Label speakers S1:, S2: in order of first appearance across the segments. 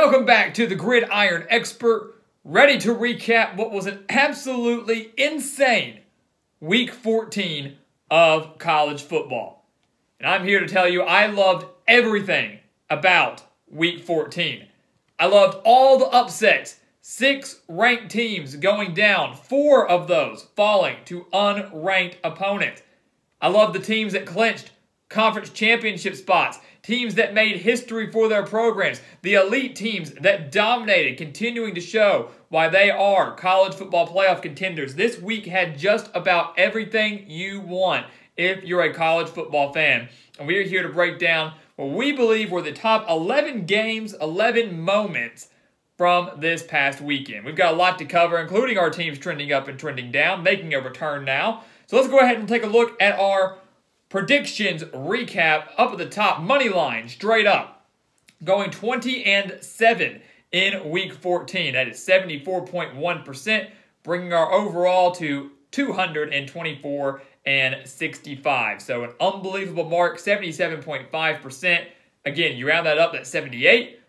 S1: Welcome back to the Gridiron Expert, ready to recap what was an absolutely insane Week 14 of college football. And I'm here to tell you I loved everything about Week 14. I loved all the upsets, 6 ranked teams going down, 4 of those falling to unranked opponents. I loved the teams that clinched conference championship spots, teams that made history for their programs, the elite teams that dominated, continuing to show why they are college football playoff contenders. This week had just about everything you want if you're a college football fan. And we are here to break down what we believe were the top 11 games, 11 moments from this past weekend. We've got a lot to cover, including our teams trending up and trending down, making a return now. So let's go ahead and take a look at our predictions recap. Up at the top, money line straight up, going 20-7 in Week 14. That is 74.1%, bringing our overall to 224-65. So an unbelievable mark, 77.5%. Again, you round that up, that's 78.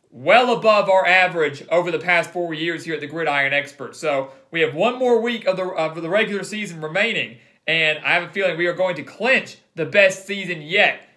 S1: Well above our average over the past 4 years here at the Gridiron Expert. So we have one more week of the regular season remaining, and I have a feeling we are going to clinch the best season yet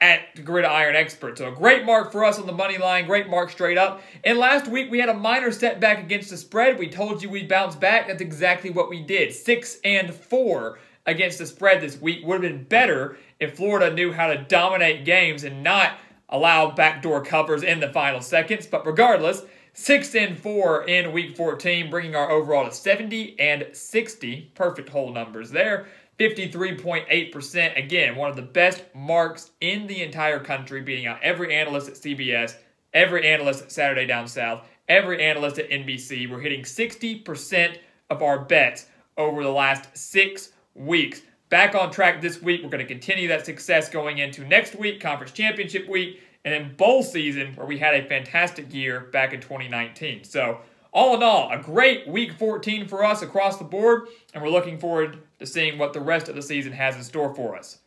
S1: at the Gridiron Expert. So a great mark for us on the money line, great mark straight up. And last week we had a minor setback against the spread. We told you we'd bounce back. That's exactly what we did. 6-4 against the spread this week. Would have been better if Florida knew how to dominate games and not allow backdoor covers in the final seconds. But regardless, 6-4 in Week 14, bringing our overall to 70-60. Perfect whole numbers there. 53.8%. Again, one of the best marks in the entire country, beating out every analyst at CBS, every analyst at Saturday Down South, every analyst at NBC. We're hitting 60% of our bets over the last 6 weeks. Back on track this week. We're going to continue that success going into next week, Conference Championship Week, and then bowl season, where we had a fantastic year back in 2019. So, all in all, a great Week 14 for us across the board, and we're looking forward to seeing what the rest of the season has in store for us.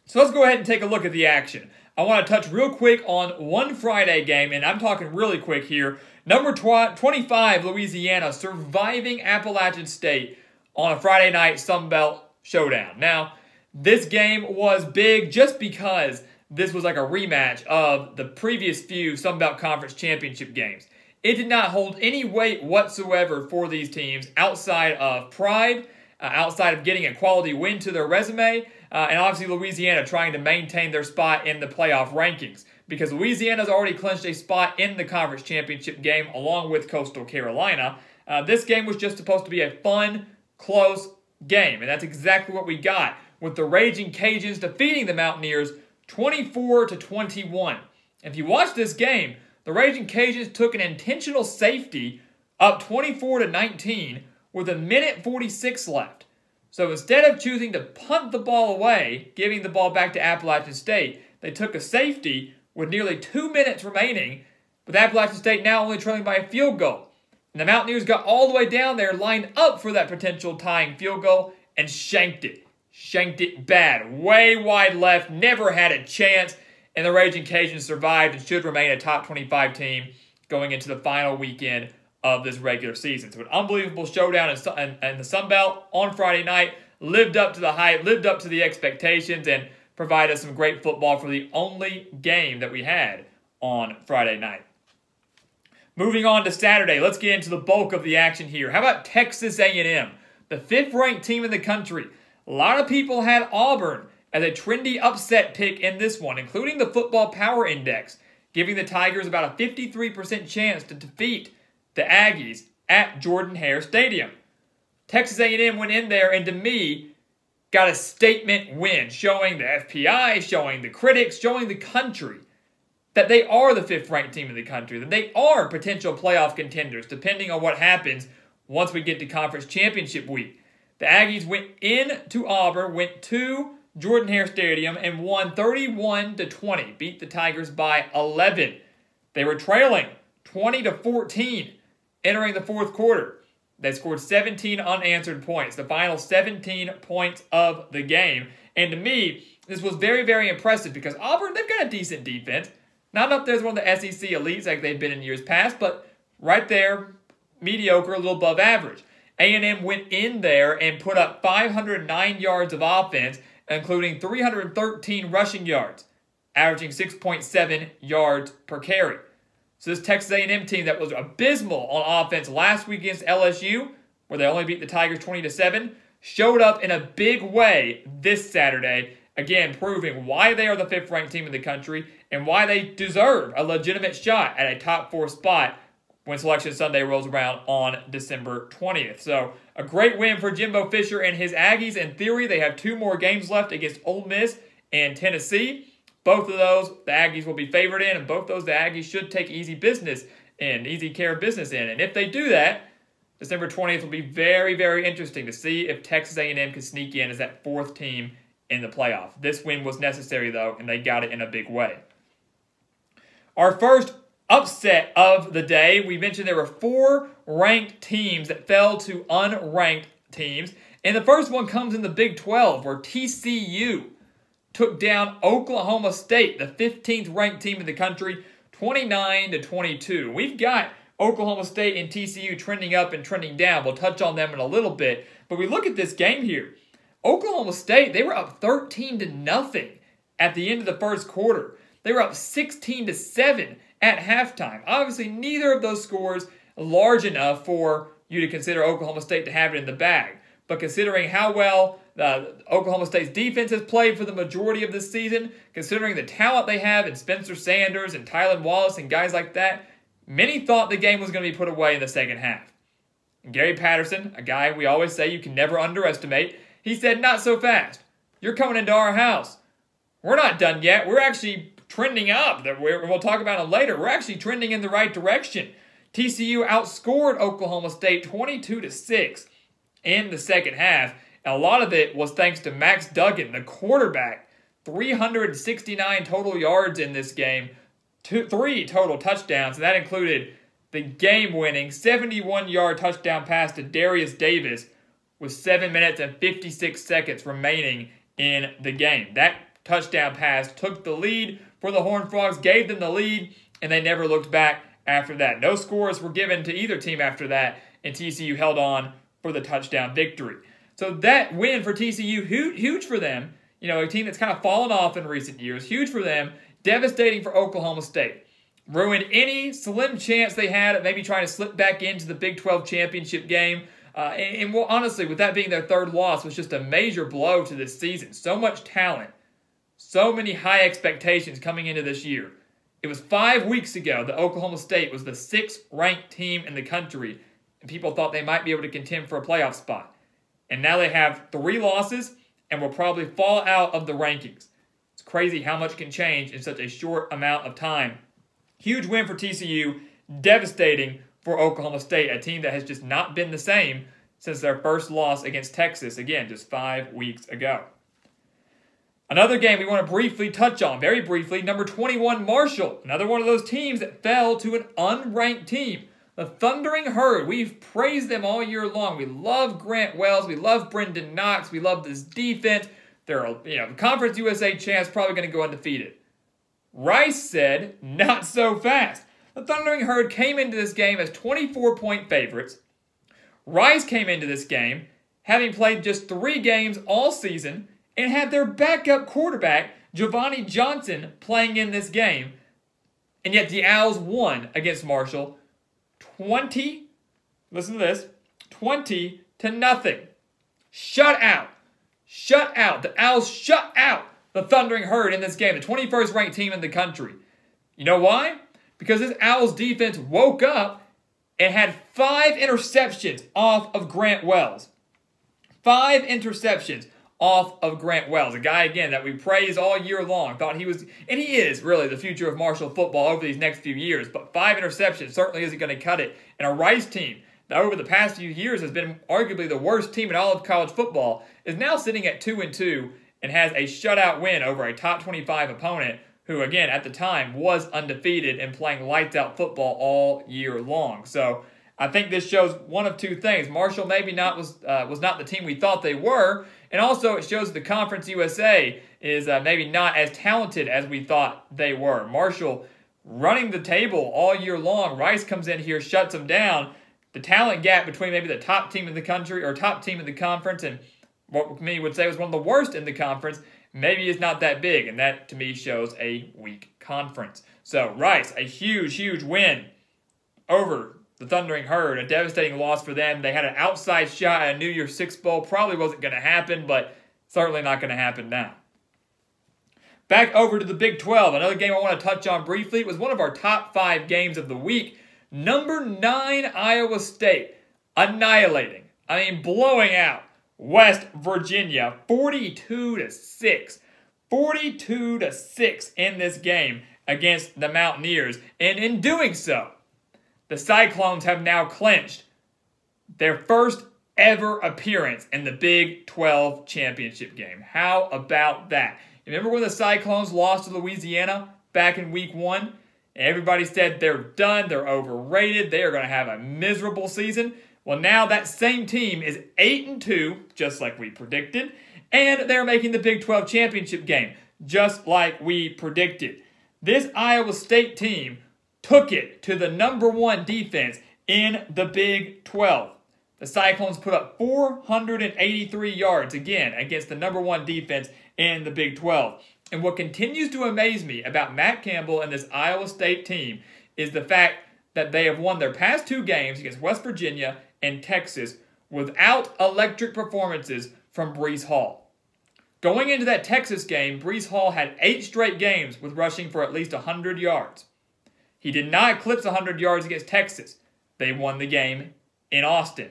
S1: So let's go ahead and take a look at the action. I want to touch real quick on one Friday game, and I'm talking really quick here. Number 25, Louisiana, surviving Appalachian State on a Friday night Sun Belt showdown. Now, this game was big just because this was like a rematch of the previous few Sun Belt Conference Championship games. It did not hold any weight whatsoever for these teams outside of pride, outside of getting a quality win to their resume, and obviously Louisiana trying to maintain their spot in the playoff rankings, because Louisiana's already clinched a spot in the conference championship game along with Coastal Carolina. This game was just supposed to be a fun, close game, and that's exactly what we got, with the Raging Cajuns defeating the Mountaineers 24-21. If you watch this game, the Raging Cajuns took an intentional safety up 24-19 with 1:46 left. So instead of choosing to punt the ball away, giving the ball back to Appalachian State, they took a safety with nearly 2 minutes remaining, with Appalachian State now only trailing by a field goal. And the Mountaineers got all the way down there, lined up for that potential tying field goal, and shanked it. Shanked it bad. Way wide left, never had a chance. And the Raging Cajuns survived and should remain a top 25 team going into the final weekend of this regular season. So an unbelievable showdown in the Sun Belt on Friday night. Lived up to the hype, lived up to the expectations, and provided us some great football for the only game that we had on Friday night. Moving on to Saturday, let's get into the bulk of the action here. How about Texas A&M, the 5th-ranked team in the country? A lot of people had Auburn as a trendy upset pick in this one, including the Football Power Index, giving the Tigers about a 53% chance to defeat the Aggies at Jordan-Hare Stadium. Texas A&M went in there and, to me, got a statement win, showing the FPI, showing the critics, showing the country that they are the 5th-ranked team in the country, that they are potential playoff contenders, depending on what happens once we get to Conference Championship Week. The Aggies went into Auburn, went to Jordan-Hare Stadium, and won 31-20, beat the Tigers by 11. They were trailing 20-14 entering the 4th quarter. They scored 17 unanswered points, the final 17 points of the game. And to me, this was very, very impressive because Auburn, they've got a decent defense. Not up there as one of the SEC elites like they've been in years past, but right there, mediocre, a little above average. A&M went in there and put up 509 yards of offense, including 313 rushing yards, averaging 6.7 yards per carry. So this Texas A&M team that was abysmal on offense last week against LSU, where they only beat the Tigers 20-7, showed up in a big way this Saturday, again proving why they are the 5th-ranked team in the country and why they deserve a legitimate shot at a top 4 spot when Selection Sunday rolls around on December 20th. So a great win for Jimbo Fisher and his Aggies. In theory, they have 2 more games left against Ole Miss and Tennessee. Both of those, the Aggies will be favored in, and both those, the Aggies should take easy care of business in. And if they do that, December 20th will be very, very interesting to see if Texas A&M can sneak in as that 4th team in the playoff. This win was necessary, though, and they got it in a big way. Our first upset of the day, we mentioned there were 4 ranked teams that fell to unranked teams. And the first one comes in the Big 12, where TCU took down Oklahoma State, the 15th ranked team in the country, 29-22. We've got Oklahoma State and TCU trending up and trending down. We'll touch on them in a little bit. But we look at this game here. Oklahoma State, they were up 13-0 at the end of the first quarter. They were up 16-7 at halftime. Obviously, neither of those scores large enough for you to consider Oklahoma State to have it in the bag. But considering how well Oklahoma State's defense has played for the majority of this season, considering the talent they have in Spencer Sanders and Tylan Wallace and guys like that, many thought the game was going to be put away in the second half. And Gary Patterson, a guy we always say you can never underestimate, he said, "Not so fast. You're coming into our house. We're not done yet. We're actually trending up. We'll talk about it later. We're actually trending in the right direction." TCU outscored Oklahoma State 22-6 in the second half. And a lot of it was thanks to Max Duggan, the quarterback. 369 total yards in this game, 3 total touchdowns, and that included the game-winning 71-yard touchdown pass to Darius Davis with 7 minutes and 56 seconds remaining in the game. That touchdown pass took the lead for the Horned Frogs, gave them the lead, and they never looked back after that. No scores were given to either team after that, and TCU held on for the touchdown victory. So that win for TCU, huge for them. You know, a team that's kind of fallen off in recent years. Huge for them. Devastating for Oklahoma State. Ruined any slim chance they had at maybe trying to slip back into the Big 12 championship game. And honestly, with that being their 3rd loss, was just a major blow to this season. So much talent. So many high expectations coming into this year. It was 5 weeks ago that Oklahoma State was the 6th ranked team in the country, and people thought they might be able to contend for a playoff spot. And now they have 3 losses and will probably fall out of the rankings. It's crazy how much can change in such a short amount of time. Huge win for TCU, devastating for Oklahoma State, a team that has just not been the same since their first loss against Texas, again, just 5 weeks ago. Another game we want to briefly touch on, very briefly, number 21, Marshall. Another one of those teams that fell to an unranked team. The Thundering Herd, we've praised them all year long. We love Grant Wells. We love Brendan Knox. We love this defense. They're, Conference USA champs, probably going to go undefeated. Rice said, "Not so fast." The Thundering Herd came into this game as 24-point favorites. Rice came into this game having played just 3 games all season and had their backup quarterback, Giovanni Johnson, playing in this game. And yet the Owls won against Marshall 20, listen to this, 20-0. Shut out. Shut out. The Owls shut out the Thundering Herd in this game, the 21st ranked team in the country. You know why? Because this Owls defense woke up and had 5 interceptions off of Grant Wells. 5 interceptions off of Grant Wells, a guy, again, that we praised all year long. Thought he was, and he is, really the future of Marshall football over these next few years. But 5 interceptions certainly isn't going to cut it. And a Rice team that over the past few years has been arguably the worst team in all of college football is now sitting at 2-2 and has a shutout win over a top 25 opponent who, again, at the time was undefeated and playing lights-out football all year long. So I think this shows one of 2 things. Marshall maybe was not the team we thought they were, and also it shows the Conference USA is maybe not as talented as we thought they were. Marshall running the table all year long. Rice comes in here, shuts them down. The talent gap between maybe the top team in the country or top team in the conference and what me would say was one of the worst in the conference maybe is not that big, and that to me shows a weak conference. So Rice, a huge, huge win over the Thundering Herd, a devastating loss for them. They had an outside shot at a New Year's Six Bowl. Probably wasn't going to happen, but certainly not going to happen now. Back over to the Big 12. Another game I want to touch on briefly. It was one of our top 5 games of the week. Number 9 Iowa State annihilating, blowing out West Virginia 42-6. 42-6 in this game against the Mountaineers. And in doing so, the Cyclones have now clinched their first ever appearance in the Big 12 championship game. How about that? Remember when the Cyclones lost to Louisiana back in week 1? Everybody said they're done, they're overrated, they are going to have a miserable season. Well, now that same team is 8-2, just like we predicted, and they're making the Big 12 championship game, just like we predicted. This Iowa State team took it to the number 1 defense in the Big 12. The Cyclones put up 483 yards, again, against the number 1 defense in the Big 12. And what continues to amaze me about Matt Campbell and this Iowa State team is the fact that they have won their past 2 games against West Virginia and Texas without electric performances from Breece Hall. Going into that Texas game, Breece Hall had 8 straight games with rushing for at least 100 yards. He did not eclipse 100 yards against Texas. They won the game in Austin.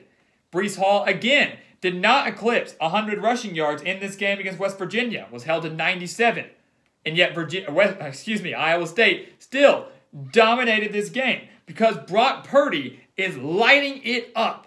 S1: Breece Hall, again, did not eclipse 100 rushing yards in this game against West Virginia. Was held to 97. And yet Iowa State still dominated this game because Brock Purdy is lighting it up.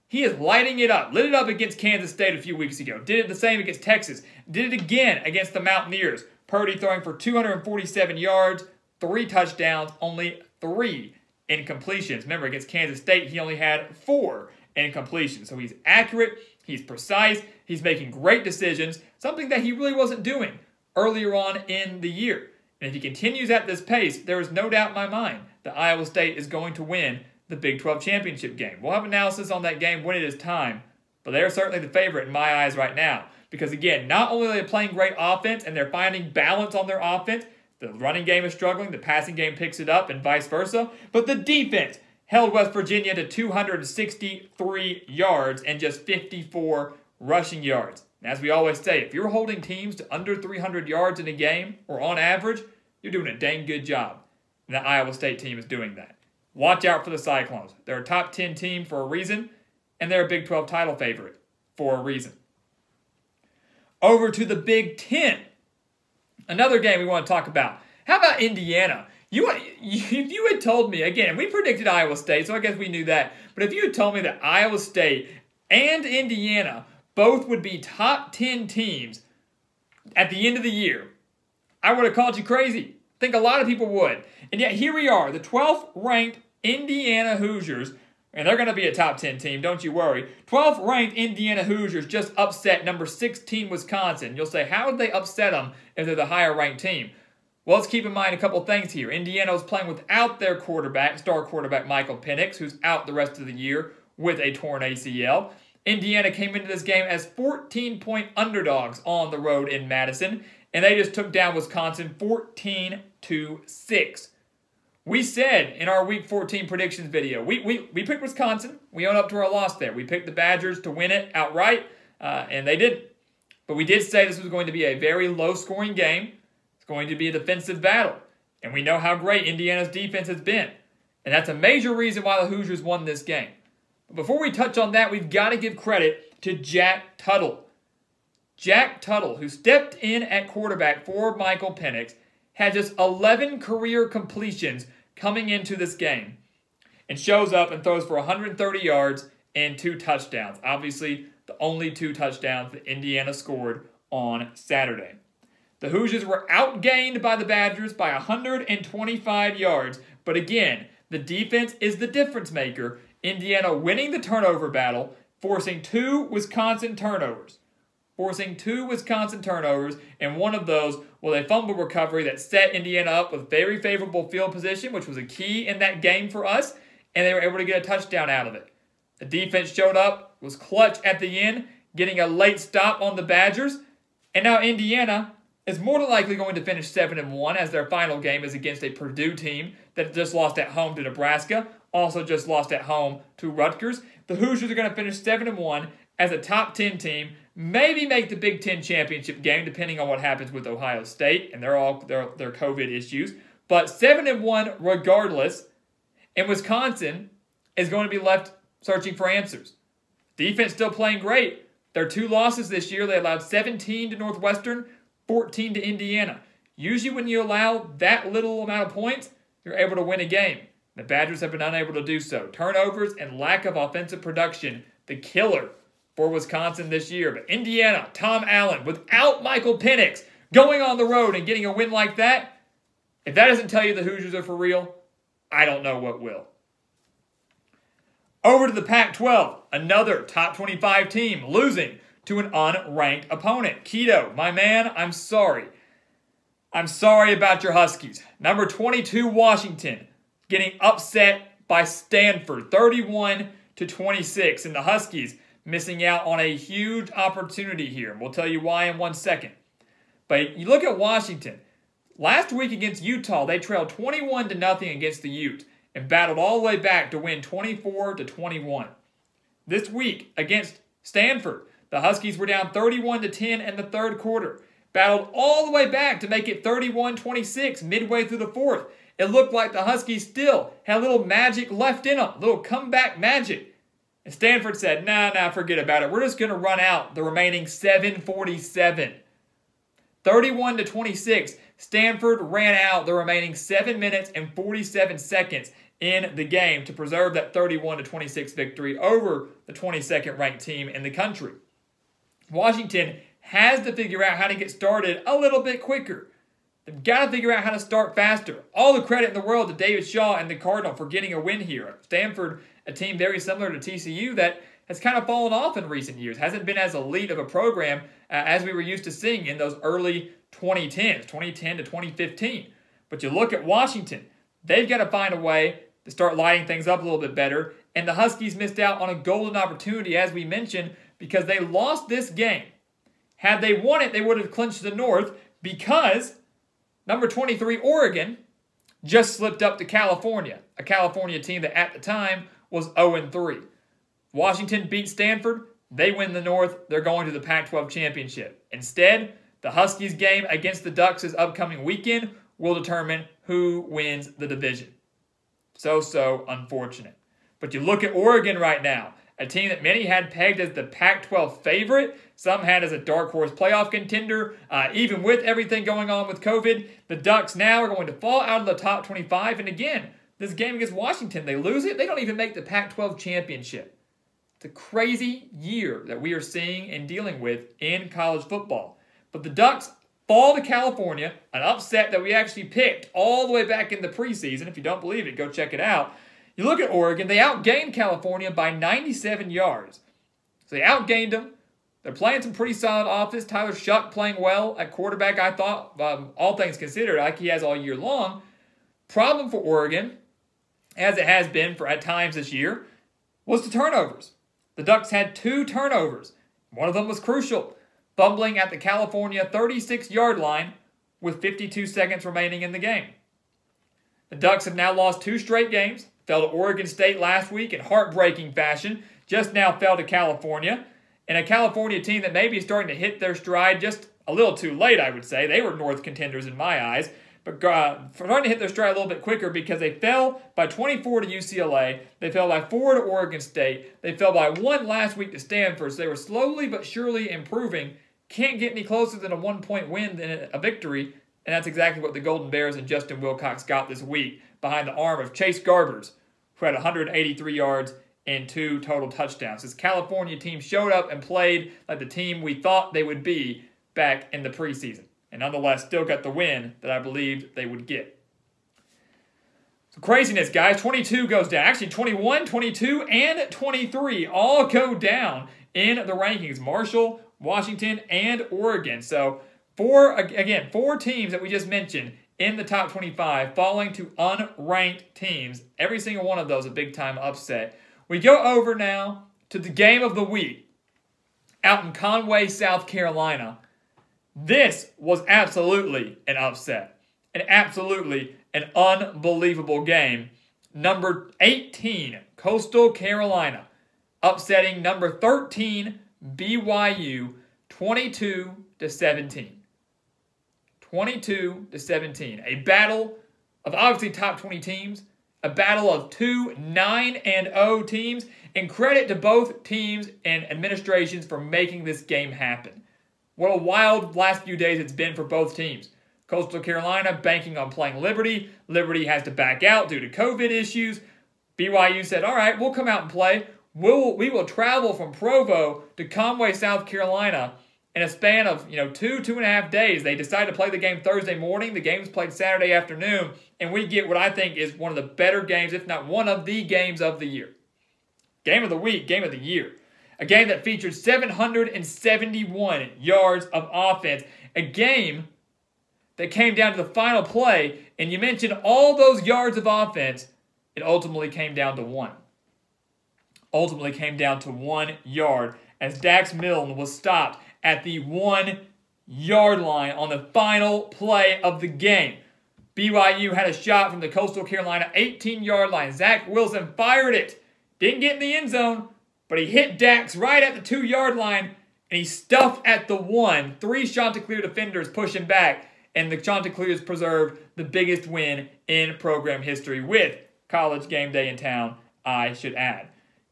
S1: He is lighting it up. Lit it up against Kansas State a few weeks ago. Did it the same against Texas. Did it again against the Mountaineers. Purdy throwing for 247 yards, 3 touchdowns, only 3 incompletions. Remember, against Kansas State, he only had 4 incompletions. So he's accurate, he's precise, he's making great decisions, something that he really wasn't doing earlier on in the year. And if he continues at this pace, there is no doubt in my mind that Iowa State is going to win the Big 12 championship game. We'll have analysis on that game when it is time, but they're certainly the favorite in my eyes right now. Because again, not only are they playing great offense and they're finding balance on their offense, the running game is struggling, the passing game picks it up and vice versa, but the defense held West Virginia to 263 yards and just 54 rushing yards. And as we always say, if you're holding teams to under 300 yards in a game, or on average, you're doing a dang good job. And the Iowa State team is doing that. Watch out for the Cyclones. They're a top 10 team for a reason, and they're a Big 12 title favorite for a reason. Over to the Big 10. Another game we want to talk about. How about Indiana? If you had told me, again, we predicted Iowa State, so I guess we knew that. But if you had told me that Iowa State and Indiana both would be top 10 teams at the end of the year, I would have called you crazy. I think a lot of people would. And yet here we are, the 12th ranked Indiana Hoosiers, and they're going to be a top 10 team, don't you worry. 12th ranked Indiana Hoosiers just upset number 16 Wisconsin. You'll say, how did they upset them if they're the higher ranked team? Well, let's keep in mind a couple things here. Indiana was playing without their quarterback, star quarterback Michael Penix, who's out the rest of the year with a torn ACL. Indiana came into this game as 14-point underdogs on the road in Madison, and they just took down Wisconsin 14-6. We said in our Week 14 predictions video, we picked Wisconsin. We own up to our loss there. We picked the Badgers to win it outright, and they didn't. But we did say this was going to be a very low-scoring game. It's going to be a defensive battle. And we know how great Indiana's defense has been. And that's a major reason why the Hoosiers won this game. But before we touch on that, we've got to give credit to Jack Tuttle. Jack Tuttle, who stepped in at quarterback for Michael Penix, had just 11 career completions coming into this game and shows up and throws for 130 yards and 2 touchdowns. Obviously, the only 2 touchdowns that Indiana scored on Saturday. The Hoosiers were outgained by the Badgers by 125 yards, but again, the defense is the difference maker. Indiana winning the turnover battle, forcing 2 Wisconsin turnovers. forcing 2 Wisconsin turnovers, and one of those was a fumble recovery that set Indiana up with very favorable field position, which was a key in that game for us, and they were able to get a touchdown out of it. The defense showed up, was clutch at the end, getting a late stop on the Badgers, and now Indiana is more than likely going to finish 7-1 as their final game is against a Purdue team that just lost at home to Nebraska, also just lost at home to Rutgers. The Hoosiers are going to finish 7-1 as a top 10 team, maybe make the Big Ten championship game depending on what happens with Ohio State and their COVID issues. But 7-1 regardless, and Wisconsin is going to be left searching for answers. Defense still playing great. Their 2 losses this year, they allowed 17 to Northwestern, 14 to Indiana. Usually when you allow that little amount of points, you're able to win a game. The Badgers have been unable to do so. Turnovers and lack of offensive production, the killer for Wisconsin this year. But Indiana, Tom Allen, without Michael Penix, going on the road and getting a win like that, if that doesn't tell you the Hoosiers are for real, I don't know what will. Over to the Pac-12, another top 25 team losing to an unranked opponent. Keto, my man, I'm sorry. I'm sorry about your Huskies. Number 22, Washington, getting upset by Stanford, 31-26. And the Huskies missing out on a huge opportunity here. And we'll tell you why in 1 second. But you look at Washington. Last week against Utah, they trailed 21-0 against the Utes and battled all the way back to win 24-21. This week against Stanford, the Huskies were down 31-10 in the third quarter. Battled all the way back to make it 31-26 midway through the fourth. It looked like the Huskies still had a little magic left in them, a little comeback magic. And Stanford said, nah, forget about it. We're just going to run out the remaining 7:47. 31-26, Stanford ran out the remaining 7 minutes and 47 seconds in the game to preserve that 31-26 victory over the 22nd ranked team in the country. Washington has to figure out how to get started a little bit quicker. They've got to figure out how to start faster. All the credit in the world to David Shaw and the Cardinal for getting a win here. Stanford, a team very similar to TCU that has kind of fallen off in recent years. Hasn't been as elite of a program as we were used to seeing in those early 2010s, 2010 to 2015. But you look at Washington, they've got to find a way to start lighting things up a little bit better. And the Huskies missed out on a golden opportunity, as we mentioned, because they lost this game. Had they won it, they would have clinched the North because number 23, Oregon, just slipped up to California, a California team that at the time was 0-3. Washington beat Stanford. They win the North. They're going to the Pac-12 championship. Instead, the Huskies game against the Ducks this upcoming weekend will determine who wins the division. So unfortunate. But you look at Oregon right now, a team that many had pegged as the Pac-12 favorite. Some had as a dark horse playoff contender. Even with everything going on with COVID, the Ducks now are going to fall out of the top 25. And again, this game against Washington, they lose it. They don't even make the Pac-12 championship. It's a crazy year that we are seeing and dealing with in college football. But the Ducks fall to California, an upset that we actually picked all the way back in the preseason. If you don't believe it, go check it out. You look at Oregon, they outgained California by 97 yards. So they outgained them. They're playing some pretty solid offense. Tyler Shuck playing well at quarterback, I thought, all things considered, like he has all year long. Problem for Oregon, as it has been for at times this year, was the turnovers. The Ducks had 2 turnovers. One of them was crucial, fumbling at the California 36-yard line with 52 seconds remaining in the game. The Ducks have now lost 2 straight games, fell to Oregon State last week in heartbreaking fashion, just now fell to California, and a California team that may be starting to hit their stride just a little too late, I would say. They were North contenders in my eyes, but starting to hit their stride a little bit quicker because they fell by 24 to UCLA, they fell by 4 to Oregon State, they fell by 1 last week to Stanford, so they were slowly but surely improving. Can't get any closer than a 1-point win than a victory, and that's exactly what the Golden Bears and Justin Wilcox got this week behind the arm of Chase Garbers, who had 183 yards and 2 total touchdowns. This California team showed up and played like the team we thought they would be back in the preseason, and nonetheless still got the win that I believed they would get. So craziness, guys. 22 goes down. Actually, 21, 22, and 23 all go down in the rankings. Marshall, Washington, and Oregon. So four teams that we just mentioned in the top 25 falling to unranked teams. Every single one of those a big-time upset. We go over now to the game of the week out in Conway, South Carolina. This was absolutely an upset and absolutely an unbelievable game. Number 18, Coastal Carolina, upsetting number 13, BYU, 22-17. 22-17. A battle of obviously top 20 teams, a battle of two 9-0 teams, and credit to both teams and administrations for making this game happen. What a wild last few days it's been for both teams. Coastal Carolina banking on playing Liberty. Liberty has to back out due to COVID issues. BYU said, all right, we'll come out and play. We will travel from Provo to Conway, South Carolina in a span of 2.5 days. They decided to play the game Thursday morning. The game's played Saturday afternoon. And we get what I think is one of the better games, if not one of the games of the year. Game of the week, game of the year. A game that featured 771 yards of offense. A game that came down to the final play, and you mentioned all those yards of offense, it ultimately came down to one. Ultimately came down to 1 yard as Dax Milne was stopped at the 1 yard line on the final play of the game. BYU had a shot from the Coastal Carolina 18-yard line. Zach Wilson fired it. Didn't get in the end zone, but he hit Dax right at the 2-yard line, and he stuffed at the 1. 3 Chanticleer defenders pushing back, and the Chanticleers preserved the biggest win in program history with College Game Day in town, I should add.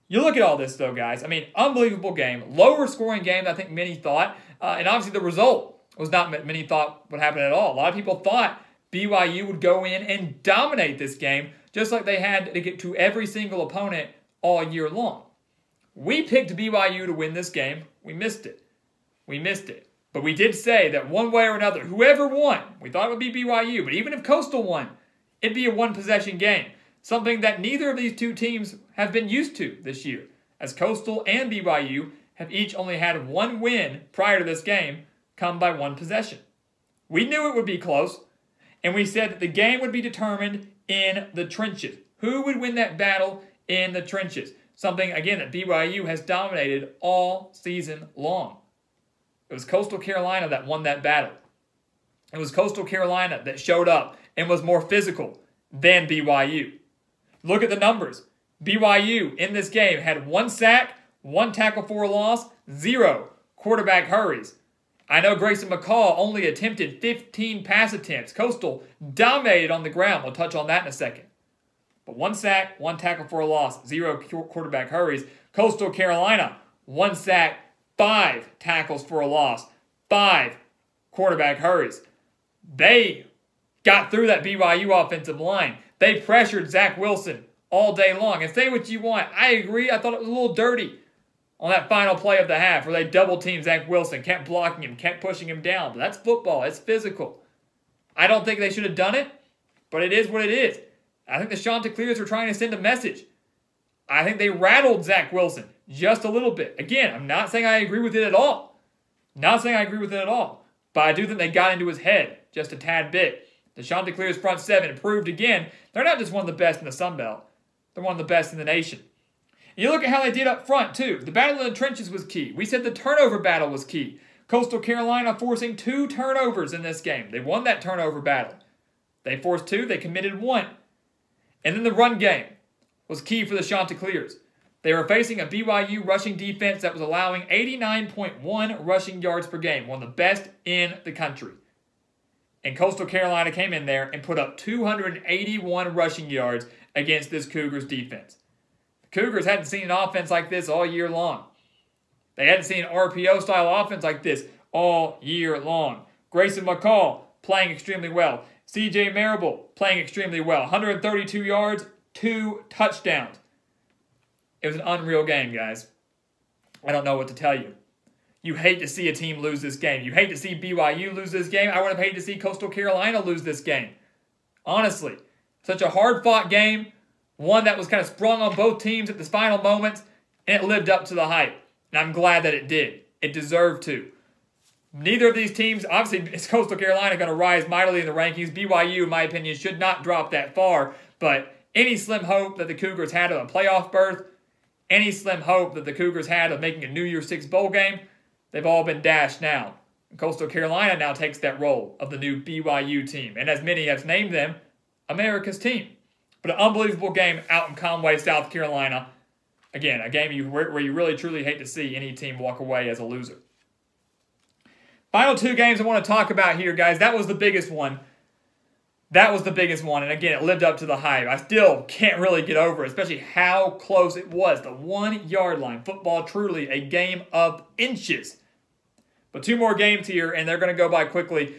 S1: You look at all this, though, guys. I mean, unbelievable game. Lower scoring game than I think many thought. And obviously the result was not many thought would happen at all. A lot of people thought BYU would go in and dominate this game, just like they had to get to every single opponent all year long. We picked BYU to win this game. We missed it. We missed it. But we did say that one way or another, whoever won, we thought it would be BYU. But even if Coastal won, it'd be a one-possession game. Something that neither of these two teams have been used to this year, as Coastal and BYU have each only had one win prior to this game come by one possession. We knew it would be close, and we said that the game would be determined in the trenches. Who would win that battle in the trenches? Something, again, that BYU has dominated all season long. It was Coastal Carolina that won that battle. It was Coastal Carolina that showed up and was more physical than BYU. Look at the numbers. BYU in this game had 1 sack, 1 tackle for a loss, 0 quarterback hurries. I know Grayson McCall only attempted 15 pass attempts. Coastal dominated on the ground. We'll touch on that in a second. But 1 sack, 1 tackle for a loss, 0 quarterback hurries. Coastal Carolina, 1 sack, 5 tackles for a loss, 5 quarterback hurries. They got through that BYU offensive line. They pressured Zach Wilson all day long. And say what you want, I agree. I thought it was a little dirty on that final play of the half where they double-teamed Zach Wilson, kept blocking him, kept pushing him down. But that's football. It's physical. I don't think they should have done it, but it is what it is. I think the Chanticleers were trying to send a message. I think they rattled Zach Wilson just a little bit. Again, I'm not saying I agree with it at all. Not saying I agree with it at all. But I do think they got into his head just a tad bit. The Chanticleers front seven proved again, they're not just one of the best in the Sun Belt. They're one of the best in the nation. And you look at how they did up front, too. The battle in the trenches was key. We said the turnover battle was key. Coastal Carolina forcing 2 turnovers in this game. They won that turnover battle. They forced 2. They committed 1. And then the run game was key for the Chanticleers. They were facing a BYU rushing defense that was allowing 89.1 rushing yards per game, one of the best in the country. And Coastal Carolina came in there and put up 281 rushing yards against this Cougars defense. The Cougars hadn't seen an offense like this all year long. They hadn't seen an RPO-style offense like this all year long. Grayson McCall playing extremely well. C.J. Marable playing extremely well. 132 yards, 2 touchdowns. It was an unreal game, guys. I don't know what to tell you. You hate to see a team lose this game. You hate to see BYU lose this game. I would have hated to see Coastal Carolina lose this game. Honestly. Such a hard-fought game. One that was kind of sprung on both teams at the final moments, and it lived up to the hype. And I'm glad that it did. It deserved to. Neither of these teams, obviously, is Coastal Carolina going to rise mightily in the rankings. BYU, in my opinion, should not drop that far. But any slim hope that the Cougars had of a playoff berth, any slim hope that the Cougars had of making a New Year's Six bowl game, they've all been dashed now. Coastal Carolina now takes that role of the new BYU team. And as many have named them, America's team. But an unbelievable game out in Conway, South Carolina. Again, a game where you really truly hate to see any team walk away as a loser. Final two games I want to talk about here, guys. That was the biggest one. That was the biggest one. And again, it lived up to the hype. I still can't really get over it, especially how close it was. The 1 yard line. Football, truly a game of inches. But two more games here, and they're going to go by quickly.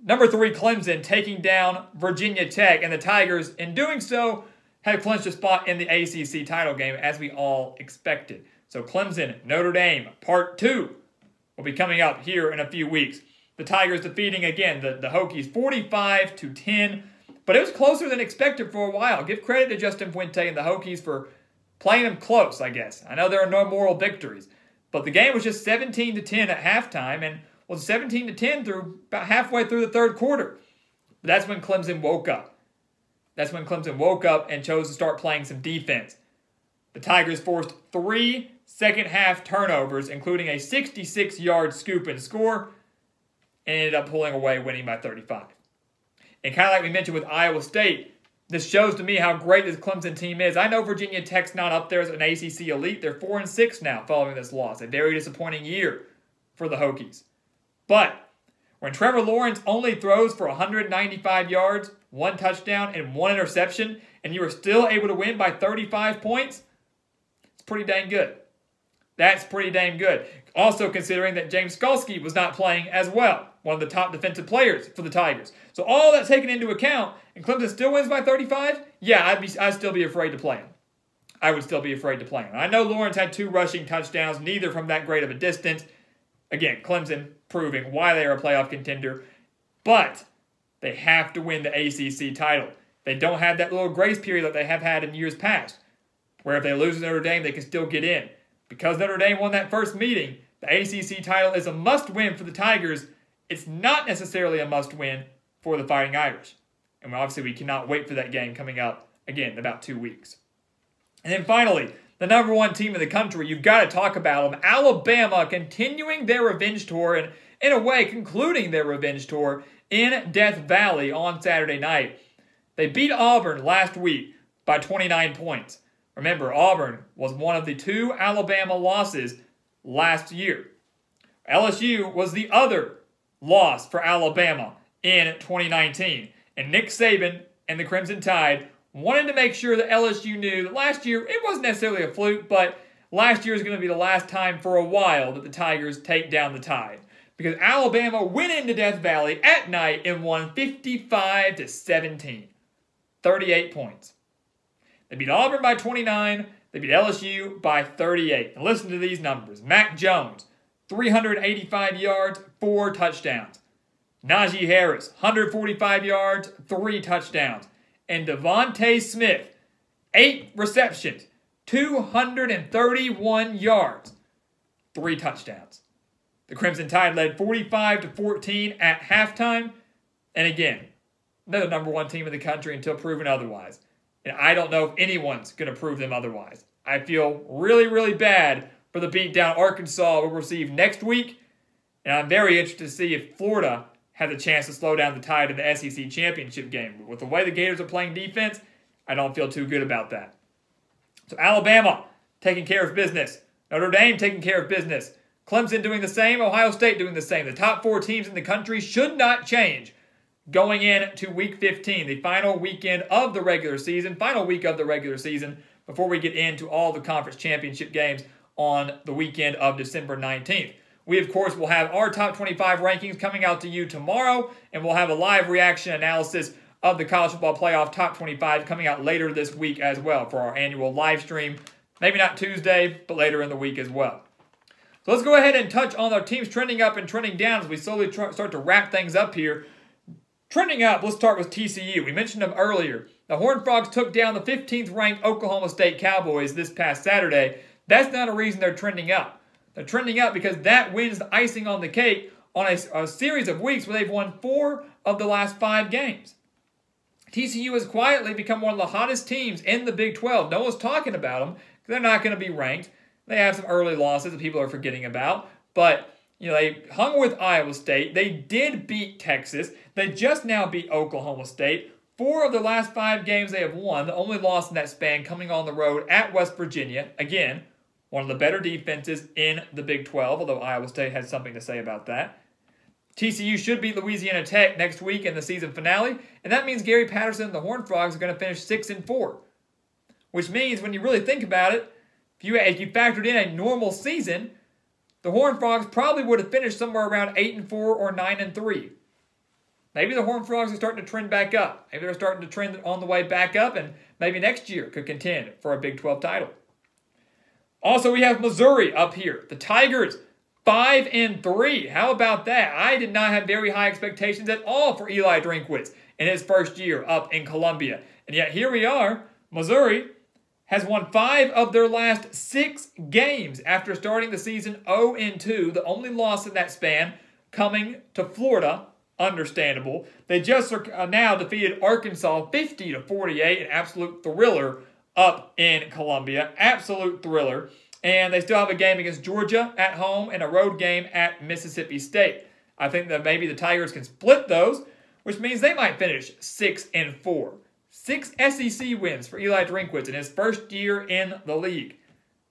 S1: Number 3, Clemson taking down Virginia Tech. And the Tigers, in doing so, have clinched a spot in the ACC title game, as we all expected. So Clemson, Notre Dame, Part 2 will be coming up here in a few weeks. The Tigers defeating, again, the Hokies 45-10. But it was closer than expected for a while. Give credit to Justin Fuente and the Hokies for playing them close, I guess. I know there are no moral victories. But the game was just 17-10 at halftime and was 17-10 through about halfway through the third quarter. But that's when Clemson woke up. That's when Clemson woke up and chose to start playing some defense. The Tigers forced 3 second-half turnovers, including a 66-yard scoop and score, and ended up pulling away, winning by 35. And kind of like we mentioned with Iowa State, this shows to me how great this Clemson team is. I know Virginia Tech's not up there as an ACC elite. They're 4-6 now following this loss. A very disappointing year for the Hokies. But when Trevor Lawrence only throws for 195 yards, 1 touchdown, and 1 interception, and you are still able to win by 35 points, it's pretty dang good. That's pretty dang good. Also considering that James Skalski was not playing as well, one of the top defensive players for the Tigers. So all that taken into account, and Clemson still wins by 35, yeah, I'd still be afraid to play him. I would still be afraid to play him. I know Lawrence had 2 rushing touchdowns, neither from that great of a distance. Again, Clemson proving why they are a playoff contender. But they have to win the ACC title. They don't have that little grace period that they have had in years past, where if they lose to Notre Dame, they can still get in. Because Notre Dame won that first meeting, the ACC title is a must-win for the Tigers. It's not necessarily a must-win for the Fighting Irish. And obviously, we cannot wait for that game coming up, again, in about 2 weeks. And then finally, the number 1 team in the country, you've got to talk about them. Alabama continuing their revenge tour and, in a way, concluding their revenge tour in Death Valley on Saturday night. They beat Auburn last week by 29 points. Remember, Auburn was one of the 2 Alabama losses last year. LSU was the other loss for Alabama in 2019. And Nick Saban and the Crimson Tide wanted to make sure that LSU knew that last year, it wasn't necessarily a fluke, but last year is going to be the last time for a while that the Tigers take down the Tide. Because Alabama went into Death Valley at night and won 55-17. 38 points. They beat Auburn by 29. They beat LSU by 38. And listen to these numbers. Mac Jones, 385 yards, 4 touchdowns. Najee Harris, 145 yards, 3 touchdowns. And Devontae Smith, 8 receptions, 231 yards, 3 touchdowns. The Crimson Tide led 45-14 at halftime. And again, they're the number 1 team in the country until proven otherwise. And I don't know if anyone's going to prove them otherwise. I feel really, really bad for the beatdown Arkansas will receive next week. And I'm very interested to see if Florida has a chance to slow down the Tide in the SEC championship game. But with the way the Gators are playing defense, I don't feel too good about that. So Alabama taking care of business. Notre Dame taking care of business. Clemson doing the same. Ohio State doing the same. The top 4 teams in the country should not change going into Week 15, the final weekend of the regular season, final week of the regular season, before we get into all the conference championship games on the weekend of December 19th. We, of course, will have our top 25 rankings coming out to you tomorrow, and we'll have a live reaction analysis of the College Football Playoff Top 25 coming out later this week as well for our annual live stream. Maybe not Tuesday, but later in the week as well. So let's go ahead and touch on our teams trending up and trending down as we slowly start to wrap things up here. Trending up, let's start with TCU. We mentioned them earlier. The Horned Frogs took down the 15th-ranked Oklahoma State Cowboys this past Saturday. That's not a reason they're trending up. They're trending up because that wins the icing on the cake on a series of weeks where they've won 4 of the last 5 games. TCU has quietly become one of the hottest teams in the Big 12. No one's talking about them because they're not going to be ranked. They have some early losses that people are forgetting about. But, they hung with Iowa State. They did beat Texas. They just now beat Oklahoma State. 4 of the last 5 games they have won. The only loss in that span coming on the road at West Virginia. Again, one of the better defenses in the Big 12, although Iowa State has something to say about that. TCU should beat Louisiana Tech next week in the season finale, and that means Gary Patterson and the Horned Frogs are going to finish 6-4. Which means, when you really think about it, if you factored in a normal season, the Horned Frogs probably would have finished somewhere around 8-4 or 9-3. Maybe the Horned Frogs are starting to trend back up. Maybe they're starting to trend on the way back up, and maybe next year could contend for a Big 12 title. Also, we have Missouri up here. The Tigers, 5-3. How about that? I did not have very high expectations at all for Eli Drinkwitz in his first year up in Columbia. And yet here we are. Missouri has won 5 of their last 6 games after starting the season 0-2. The only loss in that span coming to Florida. Understandable. They just now defeated Arkansas 50-48. An absolute thriller up in Columbia. Absolute thriller. And they still have a game against Georgia at home and a road game at Mississippi State. I think that maybe the Tigers can split those, which means they might finish 6-4. 6 SEC wins for Eli Drinkwitz in his first year in the league.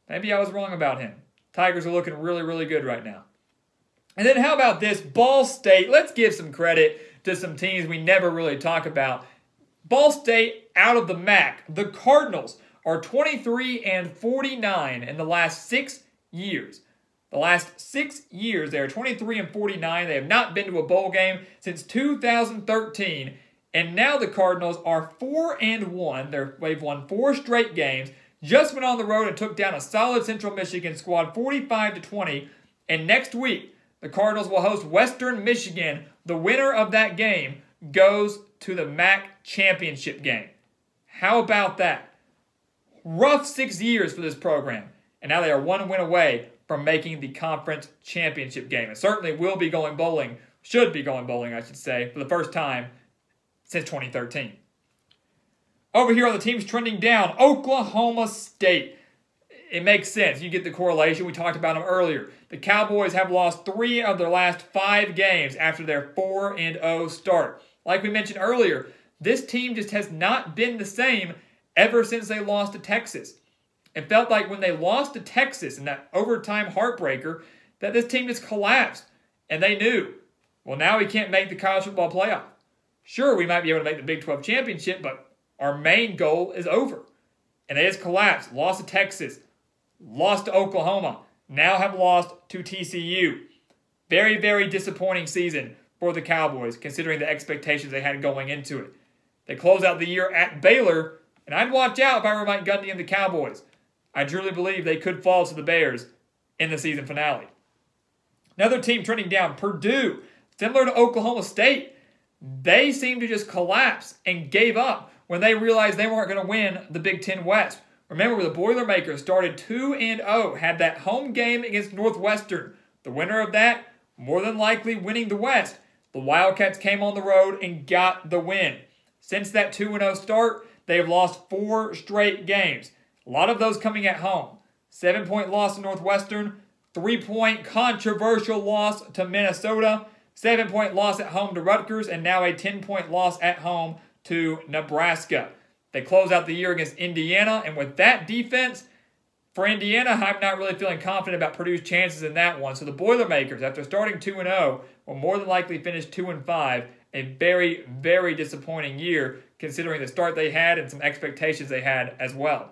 S1: Maybe I was wrong about him. Tigers are looking really, really good right now. And then how about this? Ball State. Let's give some credit to some teams we never really talk about. Ball State out of the MAC. The Cardinals are 23-49 in the last 6 years. The last 6 years, they are 23-49. They have not been to a bowl game since 2013. And now the Cardinals are 4-1. They've won 4 straight games. Just went on the road and took down a solid Central Michigan squad, 45-20. And next week, the Cardinals will host Western Michigan. The winner of that game goes to the MAC championship game. How about that? Rough 6 years for this program. And now they are 1 win away from making the conference championship game. And certainly will be going bowling, should be going bowling, I should say, for the first time since 2013. Over here on the teams trending down, Oklahoma State. It makes sense. You get the correlation. We talked about them earlier. The Cowboys have lost 3 of their last 5 games after their 4-0 start. Like we mentioned earlier, this team just has not been the same ever since they lost to Texas. It felt like when they lost to Texas in that overtime heartbreaker that this team just collapsed. And they knew, well, now we can't make the college football playoff. Sure, we might be able to make the Big 12 championship, but our main goal is over. And they just collapsed. Lost to Texas. Lost to Oklahoma. Now have lost to TCU. Very, very disappointing season for the Cowboys, considering the expectations they had going into it. They close out the year at Baylor, and I'd watch out if I were Mike Gundy and the Cowboys. I truly believe they could fall to the Bears in the season finale. Another team trending down, Purdue. Similar to Oklahoma State, they seemed to just collapse and gave up when they realized they weren't going to win the Big Ten West. Remember, the Boilermakers started 2-0, had that home game against Northwestern. The winner of that, more than likely winning the West. The Wildcats came on the road and got the win. Since that 2-0 start, they have lost 4 straight games. A lot of those coming at home. 7-point loss to Northwestern, 3-point controversial loss to Minnesota, 7-point loss at home to Rutgers, and now a 10-point loss at home to Nebraska. They close out the year against Indiana, and with that defense, for Indiana, I'm not really feeling confident about Purdue's chances in that one. So the Boilermakers, after starting 2-0, will more than likely finish 2-5. A very, very disappointing year, considering the start they had and some expectations they had as well.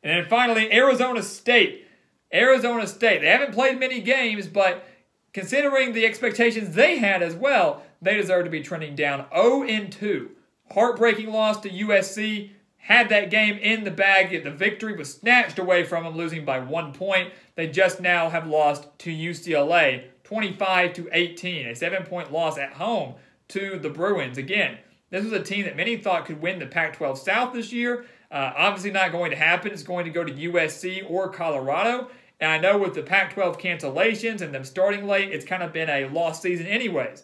S1: And then finally, Arizona State. Arizona State. They haven't played many games, but considering the expectations they had as well, they deserve to be trending down 0-2. Heartbreaking loss to USC. Had that game in the bag, yet the victory was snatched away from them, losing by 1 point. They just now have lost to UCLA, 25-18, a 7-point loss at home to the Bruins. Again, this was a team that many thought could win the Pac-12 South this year. Obviously not going to happen. It's going to go to USC or Colorado. And I know with the Pac-12 cancellations and them starting late, it's kind of been a lost season anyways.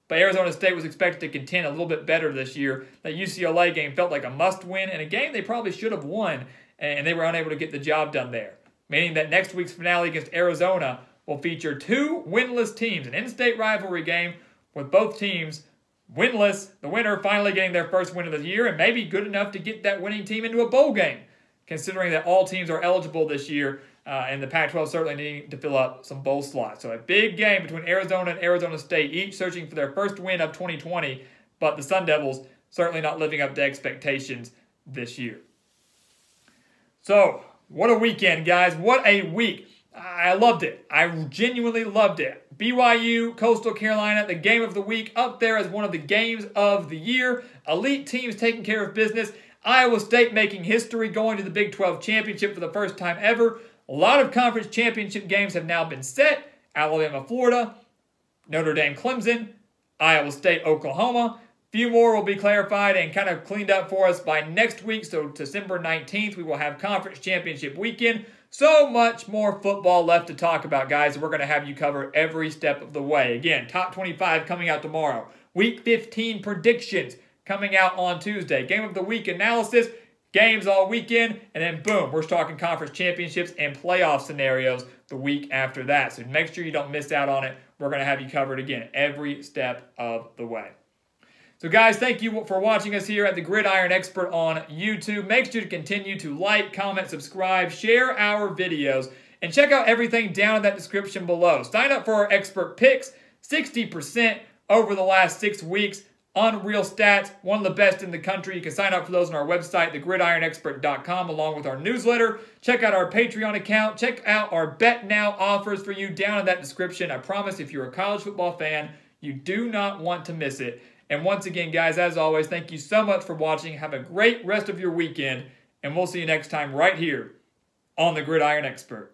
S1: But Arizona State was expected to contend a little bit better this year. That UCLA game felt like a must-win, and a game they probably should have won, and they were unable to get the job done there. Meaning that next week's finale against Arizona will feature 2 winless teams, an in-state rivalry game with both teams winless, the winner finally getting their first win of the year, and maybe good enough to get that winning team into a bowl game, considering that all teams are eligible this year, and the Pac-12 certainly needing to fill up some bowl slots. So a big game between Arizona and Arizona State, each searching for their first win of 2020, but the Sun Devils certainly not living up to expectations this year. So, what a weekend, guys. What a week. I loved it. I genuinely loved it. BYU, Coastal Carolina, the game of the week, up there as one of the games of the year. Elite teams taking care of business. Iowa State making history, going to the Big 12 championship for the first time ever. A lot of conference championship games have now been set. Alabama, Florida, Notre Dame, Clemson, Iowa State, Oklahoma. Few more will be clarified and kind of cleaned up for us by next week. So December 19th, we will have conference championship weekend. So much more football left to talk about, guys. We're going to have you cover every step of the way. Again, top 25 coming out tomorrow. Week 15 predictions coming out on Tuesday. Game of the week analysis, games all weekend, and then boom, we're talking conference championships and playoff scenarios the week after that. So make sure you don't miss out on it. We're going to have you covered again every step of the way. So guys, thank you for watching us here at the Gridiron Expert on YouTube. Make sure to continue to like, comment, subscribe, share our videos, and check out everything down in that description below. Sign up for our expert picks, 60% over the last 6 weeks. Unreal stats, one of the best in the country. You can sign up for those on our website, thegridironexpert.com, along with our newsletter. Check out our Patreon account. Check out our Bet Now offers for you down in that description. I promise if you're a college football fan, you do not want to miss it. And once again, guys, as always, thank you so much for watching. Have a great rest of your weekend, and we'll see you next time right here on the Gridiron Expert.